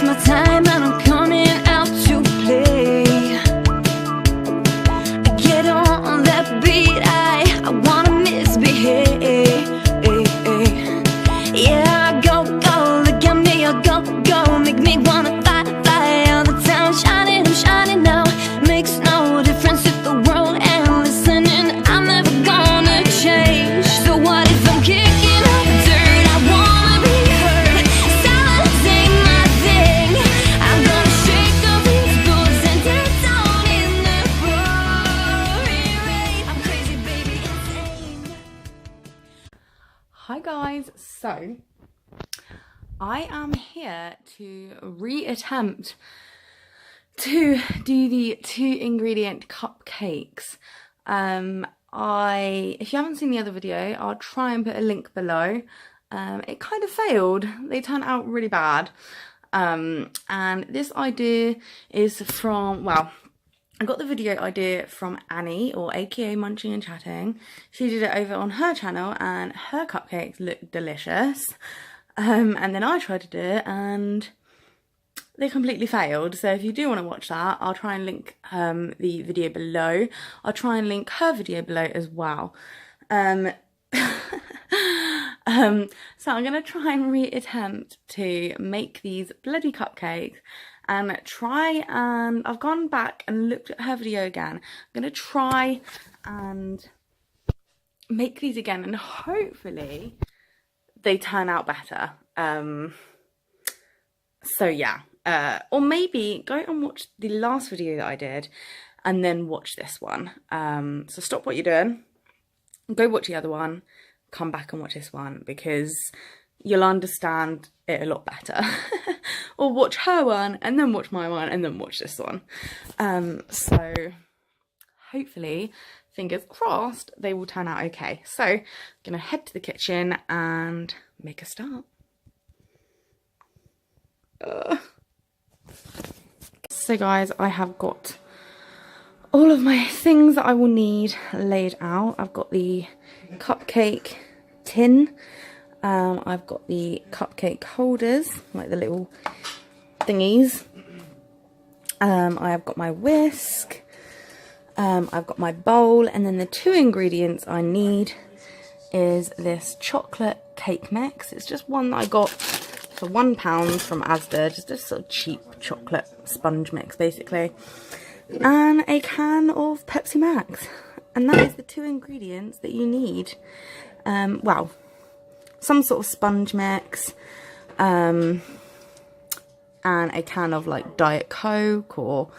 my time and I'm coming out to play. Get on that beat, I wanna misbehave. Yeah, go, go, look at me, go, go, make me wanna fly, fly all the time. Shining, I'm shining now, makes no difference if the world ain't listening. I'm never gonna change. So what if I'm kicking up dirt? I wanna be heard. Silence ain't my thing. I'm gonna shake off these boots and dance on in the pouring rain. I'm crazy, baby, insane. Hi guys, so I am here to reattempt to do the 2-ingredient cupcakes. If you haven't seen the other video, I'll try and put a link below. It kind of failed. They turned out really bad. And this idea is from, well, I got the video idea from Annie, or aka Munching and Chatting. She did it over on her channel and her cupcakes looked delicious. And then I tried to do it and they completely failed. So if you do want to watch that, I'll try and link the video below. I'll try and link her video below as well. So I'm going to try and reattempt to make these bloody cupcakes and I've gone back and looked at her video again. I'm going to try and make these again and hopefully they turn out better. So yeah, or maybe go and watch the last video that I did and then watch this one. So stop what you're doing, go watch the other one, come back and watch this one because you'll understand it a lot better. Or watch her one and then watch my one and then watch this one. So hopefully, fingers crossed, they will turn out okay. So I'm gonna head to the kitchen and make a start. So guys, I have got all of my things that I will need laid out. I've got the cupcake tin. I've got the cupcake holders, like the little thingies. I have got my whisk. I've got my bowl, and then the 2 ingredients I need is this chocolate cake mix. It's just one that I got for £1 from Asda, just a sort of cheap chocolate sponge mix basically, and a can of Pepsi Max, and that is the 2 ingredients that you need. Well, some sort of sponge mix, and a can of like Diet Coke or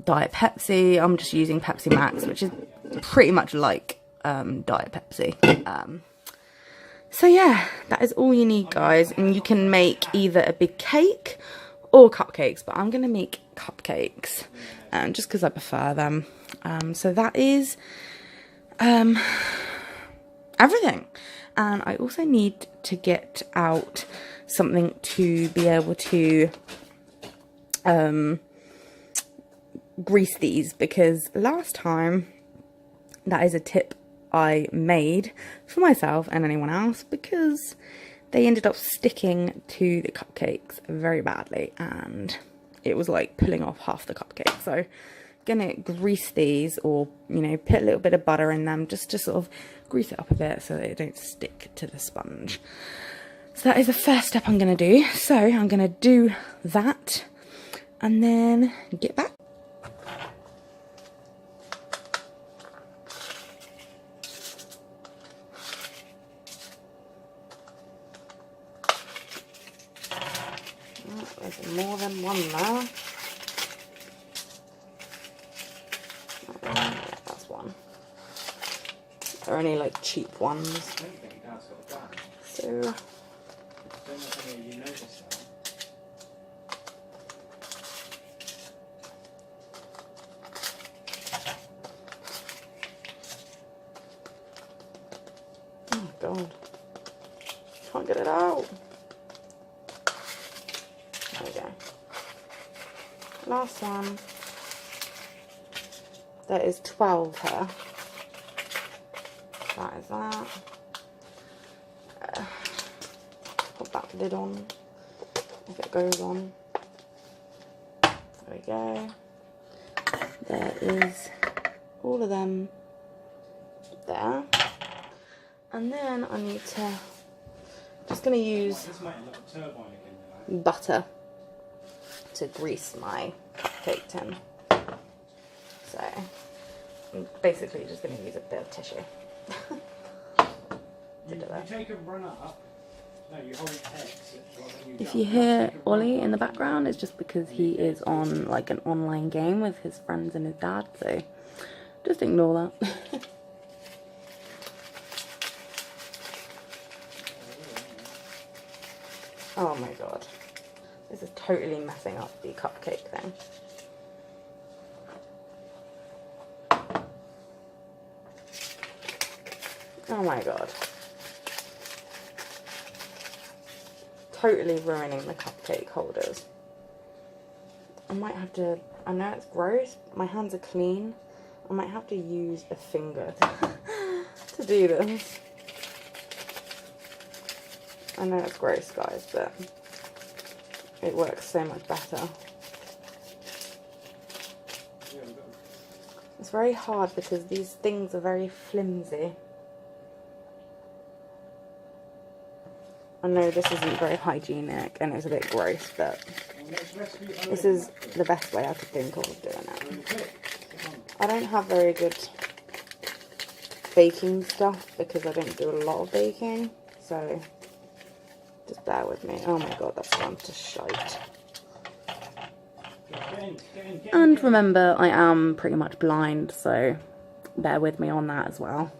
Diet Pepsi. I'm just using Pepsi Max, which is pretty much like Diet Pepsi. So yeah, that is all you need, guys, and you can make either a big cake or cupcakes, but I'm gonna make cupcakes just because I prefer them. So that is everything. And I also need to get out something to be able to grease these, because last time, that is a tip I made for myself and anyone else, because they ended up sticking to the cupcakes very badly and it was like pulling off half the cupcake. So gonna grease these, or you know, put a little bit of butter in them just to sort of grease it up a bit so that it don't stick to the sponge. So that is the first step I'm gonna do. So I'm gonna do that and then get back. There's more than one there. That's one. They're only like cheap ones. So oh god, can't get it out. There we go. Last one. There is 12 here. That is that. Put that lid on if it goes on. There we go. There is all of them there. And then I need to, just going to use butter to grease my cupcake tin. So I'm basically just going to use a bit of tissue. You take a run up. No, you hold X. If you hear Ollie in the background, it's just because he is on like an online game with his friends and his dad, so just ignore that. Oh my god. This is totally messing up the cupcake thing. Oh my god. Totally ruining the cupcake holders. I might have to, I know it's gross, my hands are clean. I might have to use a finger to do this. I know it's gross, guys, but it works so much better. It's very hard because these things are very flimsy. I know this isn't very hygienic and it's a bit gross, but this is the best way I could think of doing it. I don't have very good baking stuff because I don't do a lot of baking, so just bear with me. Oh my god, that's gone to shite. And remember, I am pretty much blind, so bear with me on that as well.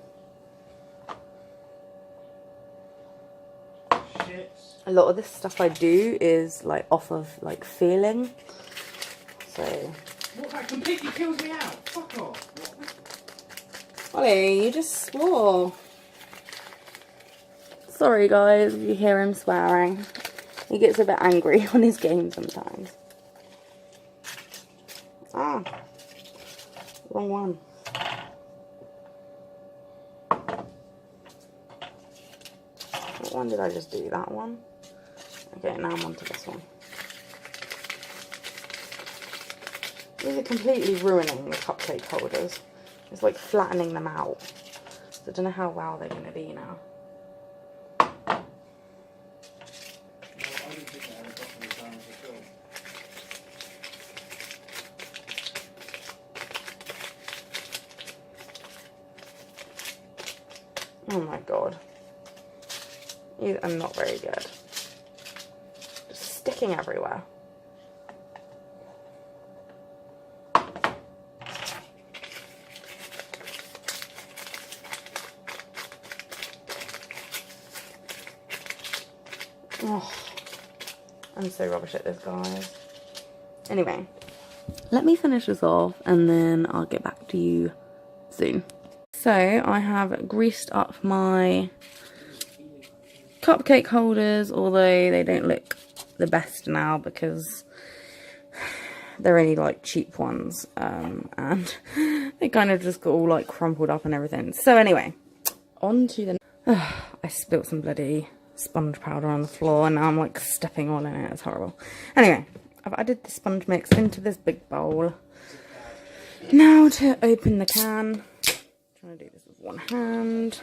A lot of this stuff I do is like off of like feeling, so. What, that completely kills me out. Fuck off. Ollie, you just swore. Sorry guys, if you hear him swearing. He gets a bit angry on his game sometimes. Ah, wrong one. What one did I just do? That one? Okay, now I'm on to this one. These are completely ruining the cupcake holders. It's like flattening them out. So I don't know how well they're going to be now. Oh my god. These are not very good. Just sticking everywhere. Oh, I'm so rubbish at this, guys. Anyway, let me finish this off and then I'll get back to you soon. So I have greased up my cupcake holders, although they don't look the best now because they're only like cheap ones, and they kind of just got all like crumpled up and everything. So anyway, on to the I spilled some bloody sponge powder on the floor and now I'm like stepping all in it. It's horrible. Anyway, I've added the sponge mix into this big bowl. Now to open the can. I'm trying to do this with one hand.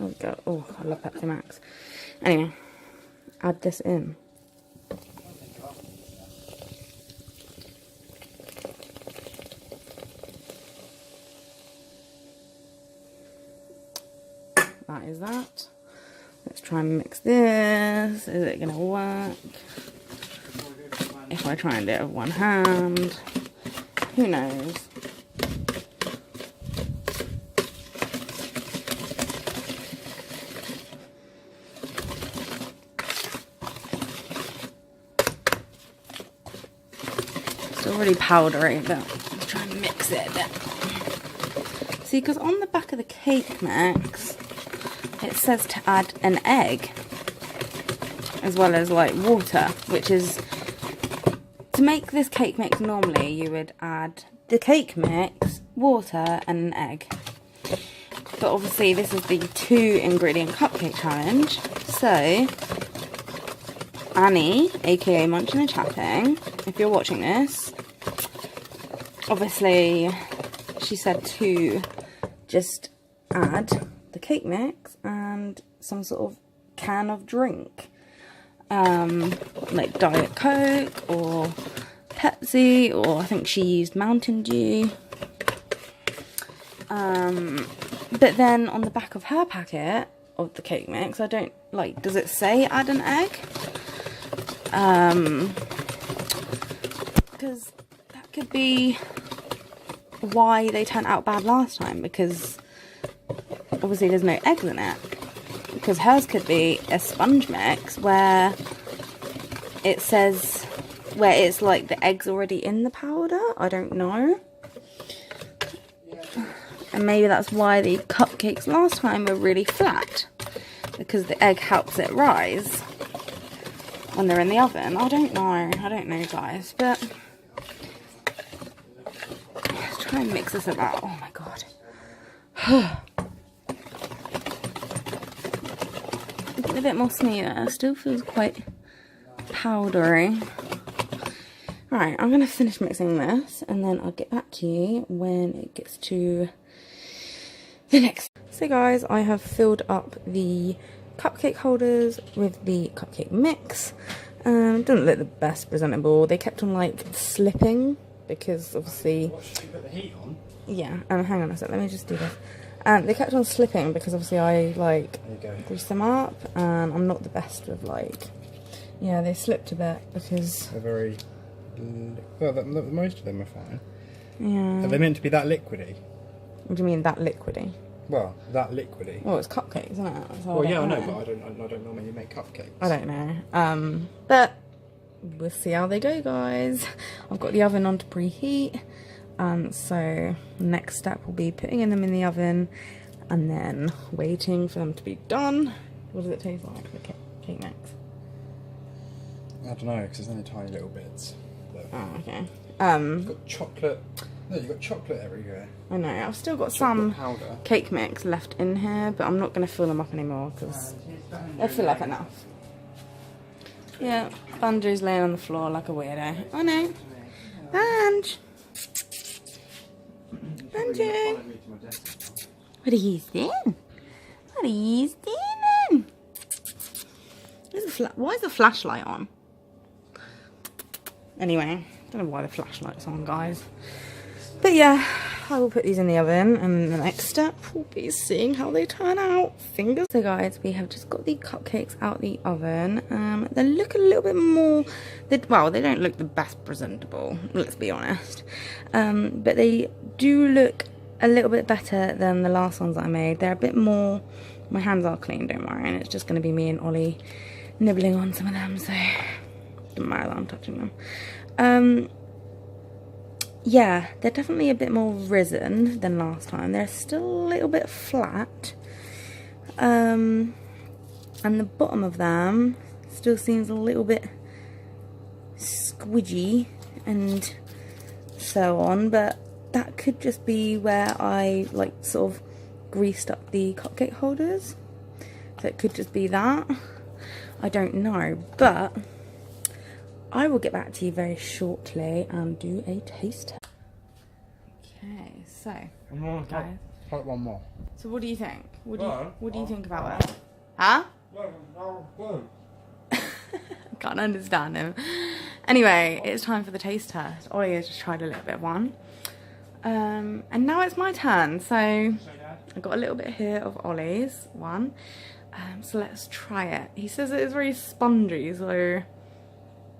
Oh god, oh, I love Pepsi Max. Anyway, add this in. That is that. Let's try and mix this. Is it going to work? If I try and do it with one hand, who knows? It's already powdery, but let's try and mix it a bit. See, because on the back of the cake mix, it says to add an egg, as well as like water, which is, to make this cake mix normally, you would add the cake mix, water, and an egg. But obviously this is the 2-ingredient cupcake challenge, so Annie, aka Munchin and Chapping, if you're watching this, obviously she said to just add the cake mix and some sort of can of drink, like Diet Coke or Pepsi, or I think she used Mountain Dew. But then on the back of her packet of the cake mix, I don't like, does it say add an egg? Because that could be why they turned out bad last time, because obviously there's no eggs in it. Because hers could be a sponge mix where it says, where it's like the egg's already in the powder. I don't know. And maybe that's why the cupcakes last time were really flat, because the egg helps it rise when they're in the oven. I don't know guys, but let's try and mix this about. Oh my god. Get a bit more smoother. Still feels quite powdery. Right, I'm gonna finish mixing this and then I'll get back to you when it gets to the next. So guys, I have filled up the cupcake holders with the cupcake mix. Doesn't look the best presentable. They kept on like slipping because obviously. What, should you put the heat on? Yeah, hang on a sec, let me just do this. They kept on slipping because obviously I like greased them up, and I'm not the best with like, yeah, they slipped a bit because they're very, well, most of them are fine. Yeah. Are they meant to be that liquidy? What do you mean that liquidy? Well, that liquidy. Well, it's cupcakes, isn't it? So Well, yeah, I know, know. but I don't normally make cupcakes. I don't know. But we'll see how they go, guys. I've got the oven on to preheat. So next step will be putting them in the oven and then waiting for them to be done. What does it taste like, the cake mix? I don't know, because there's only tiny little bits. But Oh, okay. you've got chocolate. No, you've got chocolate everywhere. I know, I've still got Chocolate some powder. cake mix left in here, but I'm not going to fill them up anymore because they feel like enough. Yeah, Banjo's laying on the floor like a weirdo. I know. Banjo! Banjo! What are you doing? What are you doing? Why is the flashlight on? Anyway, don't know why the flashlight's on, guys. But yeah, I will put these in the oven, and the next step will be seeing how they turn out. Fingers. So guys, we have just got the cupcakes out the oven. They look a little bit more, well, they don't look the best presentable, let's be honest. But they do look a little bit better than the last ones that I made. They're a bit more, my hands are clean, don't worry, and it's just going to be me and Ollie nibbling on some of them, so doesn't matter that I'm touching them. Yeah, they're definitely a bit more risen than last time. They're still a little bit flat. And the bottom of them still seems a little bit squidgy and so on, but that could just be where I like sort of greased up the cupcake holders. So it could just be that. I don't know, but I will get back to you very shortly and do a taste test. Okay, so guys, Like one more. so what do you think? What do you think about it? Huh? I can't understand him. Anyway, it's time for the taste test. Ollie has just tried a little bit of one. And now it's my turn. So I got a little bit here of Ollie's one. So let's try it. He says it is very spongy, so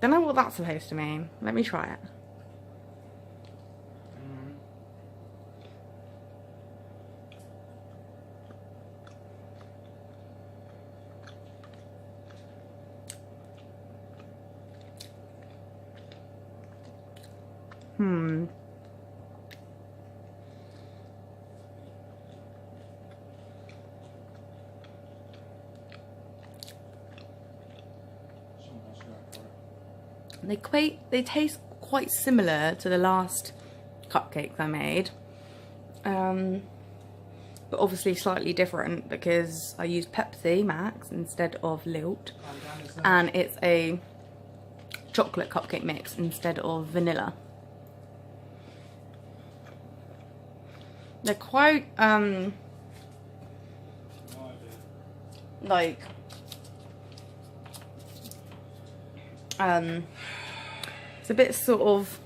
don't know what that's supposed to mean. Let me try it. They taste quite similar to the last cupcakes I made, but obviously slightly different because I used Pepsi Max instead of Lilt, and it's a chocolate cupcake mix instead of vanilla. They're quite, like, it's a bit sort of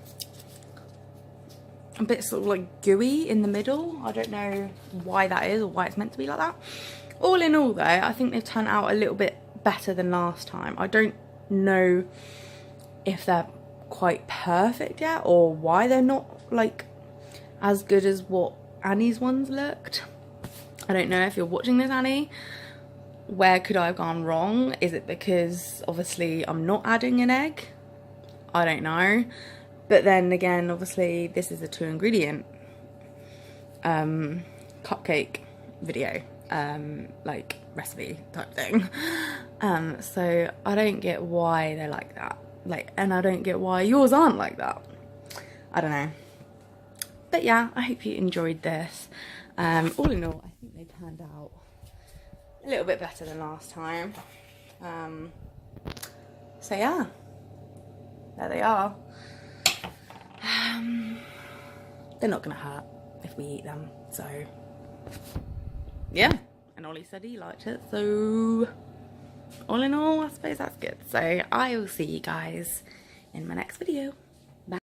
like gooey in the middle. I don't know why that is or why it's meant to be like that. All in all though, I think they've turned out a little bit better than last time. I don't know if they're quite perfect yet or why they're not like as good as what Annie's ones looked. I don't know if you're watching this, Annie. Where could I have gone wrong? Is it because obviously I'm not adding an egg? I don't know. But then again, obviously this is a 2-ingredient cupcake video, like recipe type thing. So I don't get why they're like that. Like, and I don't get why yours aren't like that. I don't know. But yeah, I hope you enjoyed this. All in all, I think they turned out a little bit better than last time. So yeah, there they are. They're not gonna hurt if we eat them, so yeah. And Ollie said he liked it, so all in all, I suppose that's good. So I will see you guys in my next video.